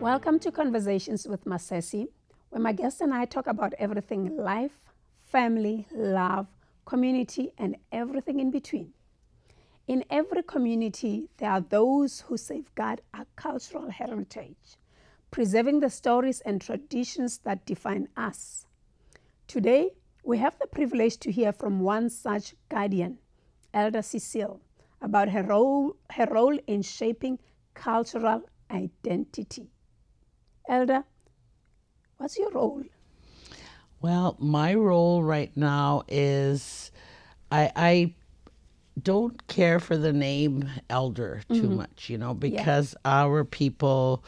Welcome to Conversations with Cecile, where my guest and I talk about everything life, family, love, community, and everything in between. In every community, there are those who safeguard our cultural heritage, preserving the stories and traditions that define us. Today, we have the privilege to hear from one such guardian, Elder Cecile, about her role in shaping cultural identity. Elder, what's your role? Well, my role right now is I don't care for the name elder too much, because our people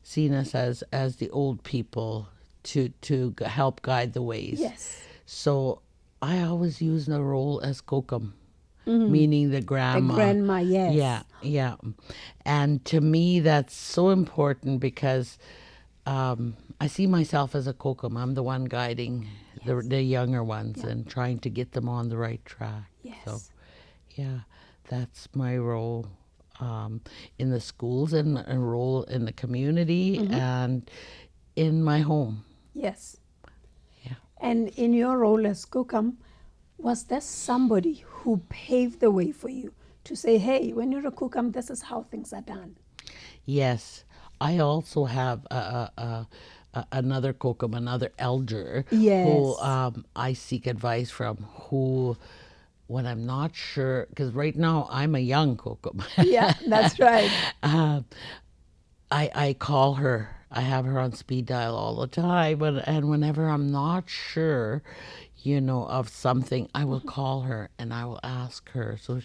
seen us as the old people to help guide the ways. Yes. So I always use the role as kokum, meaning the grandma. The grandma, yes. Yeah. And to me, that's so important because I see myself as a kokum. I'm the one guiding the younger ones and trying to get them on the right track. Yes. So, yeah, that's my role in the schools and a role in the community and in my home. Yes. Yeah. And in your role as Kokam, was there somebody who paved the way for you to say, hey, when you're a Kokam, this is how things are done? Yes. I also have another kokum, another elder, Yes. who I seek advice from, who, when I'm not sure, because right now I'm a young kokum. Yeah, that's right. I call her. I have her on speed dial all the time, and whenever I'm not sure, of something, I will call her and I will ask her. So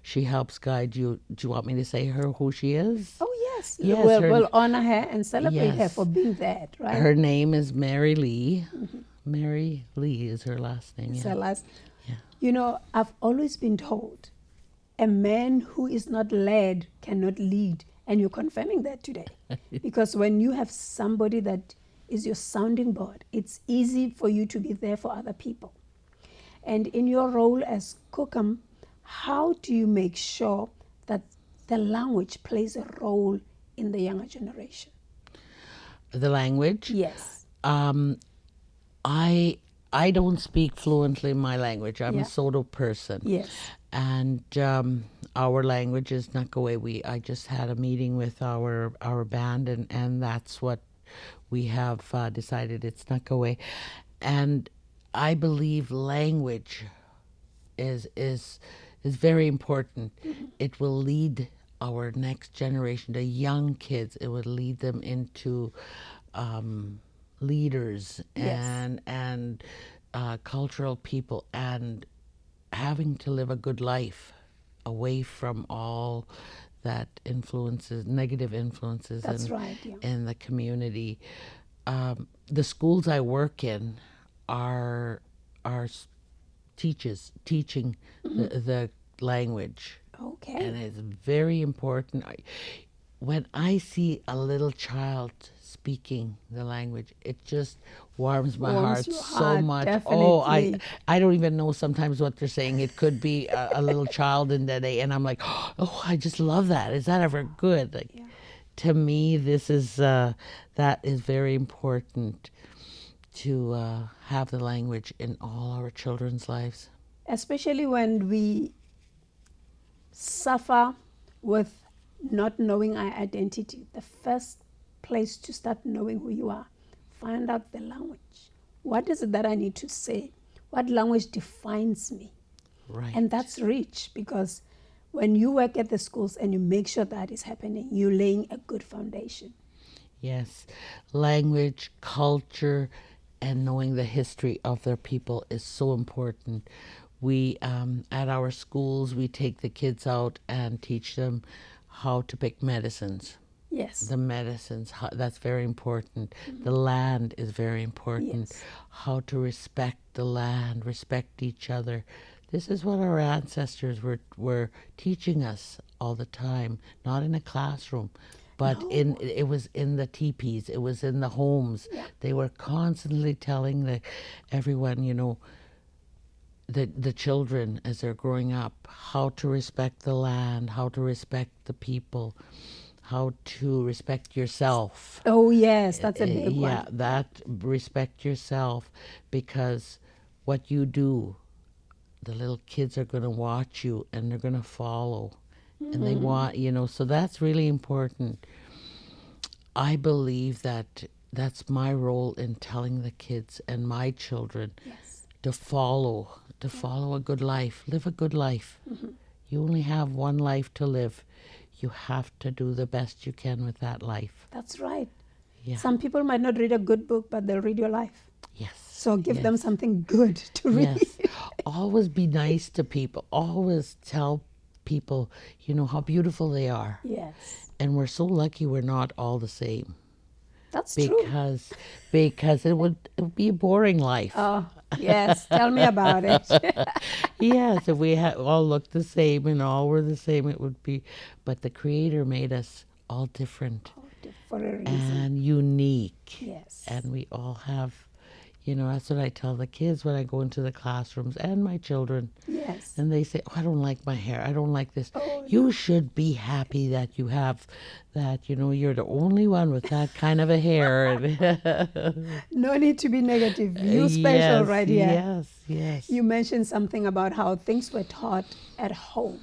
she helps guide you. Do you want me to say who she is? Oh, yes. Yes, We'll honor her and celebrate her Yes. for being that, right? Her name is Mary Lee. Mary Lee is her last name. So Yeah. last, Yeah. I've always been told a man who is not led cannot lead. And you're confirming that today. Because when you have somebody that is your sounding board, it's easy for you to be there for other people. And in your role as Kokam, how do you make sure that the language plays a role in the younger generation? The language. Yes. I don't speak fluently my language. I'm a Soto person. Yes. And our language is Nakaway. I just had a meeting with our band, and that's what we have decided. It's Nakaway. And I believe language is very important. It will lead our next generation, the young kids. It will lead them into leaders and cultural people, and having to live a good life away from all that negative influences That's right, in the community. The schools I work in are teaching the language. Okay. And it's very important. When I see a little child speaking the language, it just warms my heart your so heart, much. definitely. Oh, I don't even know sometimes what they're saying. It could be a little child in that day, and I'm like, oh, I just love that. Is that ever good? Like, to me, this is that is very important to have the language in all our children's lives. Especially when we suffer with not knowing our identity. The first place to start knowing who you are, find out the language. What is it that I need to say? What language defines me? Right. And that's rich, because when you work at the schools and you make sure that is happening, you're laying a good foundation. Yes. Language, culture, and knowing the history of their people is so important. We, at our schools, we take the kids out and teach them how to pick medicines. Yes. The medicines, that's very important. The land is very important. Yes. How to respect the land, respect each other. This is what our ancestors were teaching us all the time, not in a classroom, but it was in the teepees, it was in the homes. Yeah. They were constantly telling everyone, the children as they're growing up, how to respect the land, how to respect the people, how to respect yourself. Oh, yes, that's a big Yeah, one. that respect yourself, because what you do, the little kids are going to watch you and they're going to follow, and they want, so that's really important. I believe that that's my role in telling the kids and my children Yes. to follow a good life, live a good life. You only have one life to live. You have to do the best you can with that life. That's right. Yeah. Some people might not read a good book, but they'll read your life. Yes. So give them something good to read. Yes. Always be nice to people. Always tell people, how beautiful they are. Yes. And we're so lucky we're not all the same. That's true. Because it would be a boring life. Oh, yes. Tell me about it. Yes, if we all looked the same and all were the same, it would be. But the Creator made us all different For a reason. and unique. Yes. And we all have, that's what I tell the kids when I go into the classrooms and my children. Yes. And they say, oh, I don't like my hair. I don't like this. Oh, you should be happy that you have that, you're the only one with that kind of a hair. No need to be negative. You special Yes, right here. Yes, yes. You mentioned something about how things were taught at home.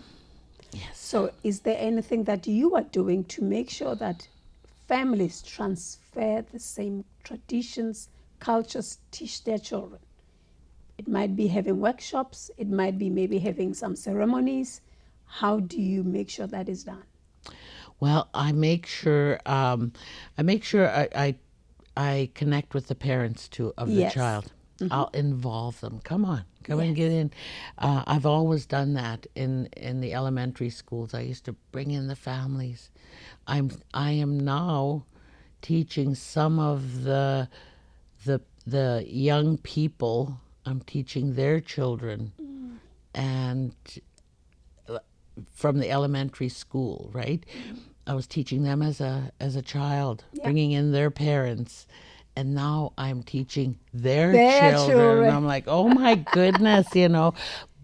Yes. So is there anything that you are doing to make sure that families transfer the same traditions, cultures, teach their children? It might be having workshops. It might be maybe having some ceremonies. How do you make sure that is done? Well, I make sure I connect with the parents too of the Yes. child. I'll involve them. Come on, come and Yes. get in. I've always done that in the elementary schools. I used to bring in the families. I am now teaching some of the young people. I'm teaching their children, and from the elementary school, right? I was teaching them as a child, bringing in their parents, and now I'm teaching their children. And I'm like, oh my goodness,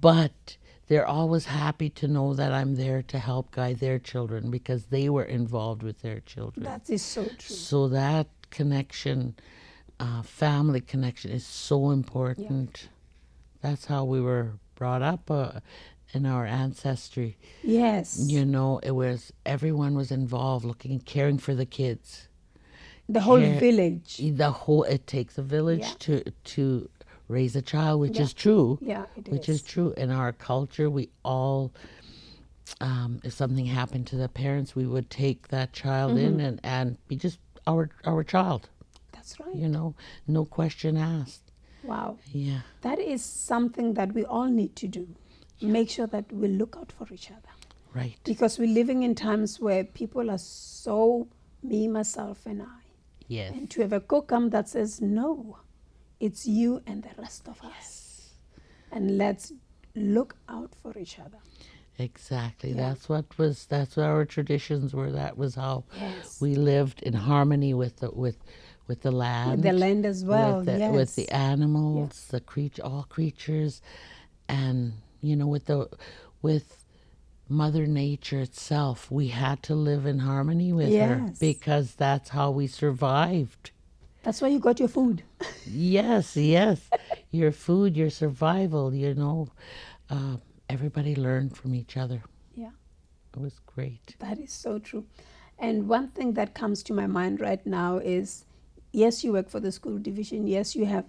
but they're always happy to know that I'm there to help guide their children because they were involved with their children. That is so true. So that connection, family connection, is so important. That's how we were brought up in our ancestry. Yes. It was everyone was involved, caring for the kids. The whole village. It takes a village to raise a child, which is true. Yeah, it which is true. In our culture, we all, if something happened to the parents, we would take that child in and be just our child. That's right. No question asked. Wow. Yeah. That is something that we all need to do. Make sure that we look out for each other. Right. Because we're living in times where people are so me, myself, and I. Yes. And to have a co-come that says, no, it's you and the rest of us. And let's look out for each other. Exactly. Yeah. That's what our traditions were. That was how we lived in harmony with the land. With the land as well. With the animals, all creatures, and with Mother Nature itself. We had to live in harmony with her because that's how we survived. That's why you got your food. Yes. Your food, your survival, everybody learned from each other. Yeah. It was great. That is so true. And one thing that comes to my mind right now is, yes, you work for the school division. Yes, you have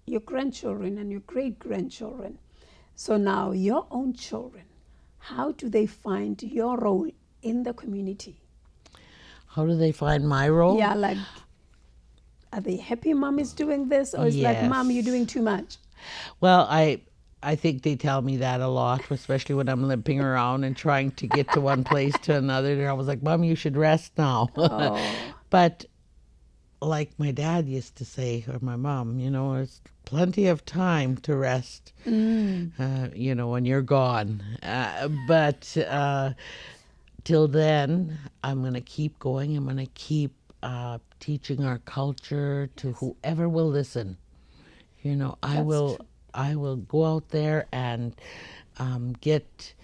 your grandchildren and your great-grandchildren. So now your own children, how do they find your role in the community? How do they find my role? Yeah, like, are they happy mom is doing this? Or is like, mom, you're doing too much? Well, I think they tell me that a lot, especially when I'm limping around and trying to get to one place to another. I was like, Mom, you should rest now. Oh. But like my dad used to say, or my mom, there's plenty of time to rest, when you're gone. But till then, I'm going to keep going. I'm going to keep teaching our culture to whoever will listen. I will go out there and get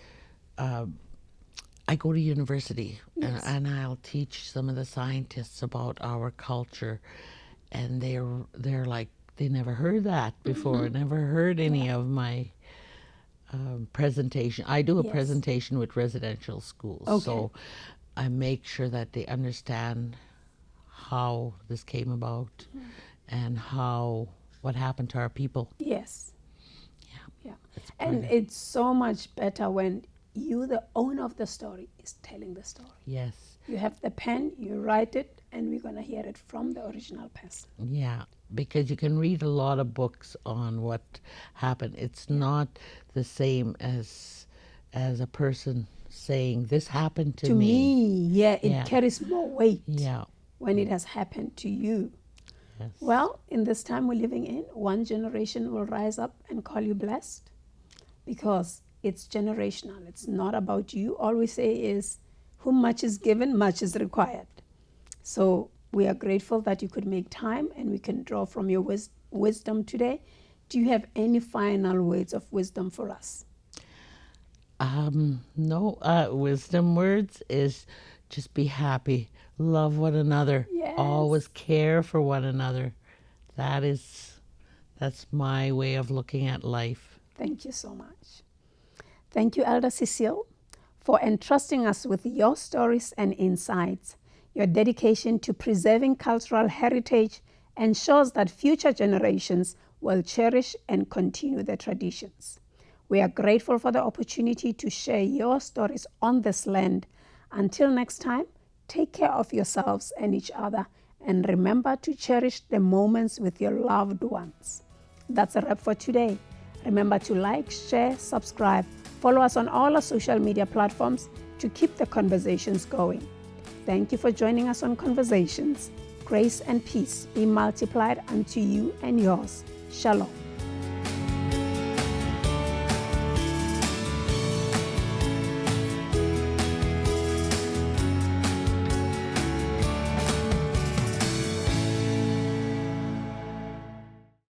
I go to university Yes. and I'll teach some of the scientists about our culture, and they're like, they never heard that before, never heard any of my presentation. I do a Yes. presentation with residential schools, Okay. so I make sure that they understand how this came about and what happened to our people. Yes. Yeah. It's And part of- it's so much better when you, the owner of the story, is telling the story. yes, You have the pen, you write it, and we're going to hear it from the original person. yeah, because you can read a lot of books on what happened. It's not the same as a person saying this happened to me. Yeah, it Yeah. carries more weight Yeah. when it has happened to you. Yes. Well, in this time we're living in, one generation will rise up and call you blessed because it's generational. It's not about you. All we say is, whom much is given, much is required. So we are grateful that you could make time and we can draw from your wisdom today. Do you have any final words of wisdom for us? No, wisdom words is just be happy, love one another, Yes. always care for one another. That's my way of looking at life. Thank you so much. Thank you, Elder Cecile, for entrusting us with your stories and insights. Your dedication to preserving cultural heritage ensures that future generations will cherish and continue the traditions. We are grateful for the opportunity to share your stories on this land. Until next time, take care of yourselves and each other, and remember to cherish the moments with your loved ones. That's a wrap for today. Remember to like, share, subscribe, follow us on all our social media platforms to keep the conversations going. Thank you for joining us on Conversations. Grace and peace be multiplied unto you and yours. Shalom.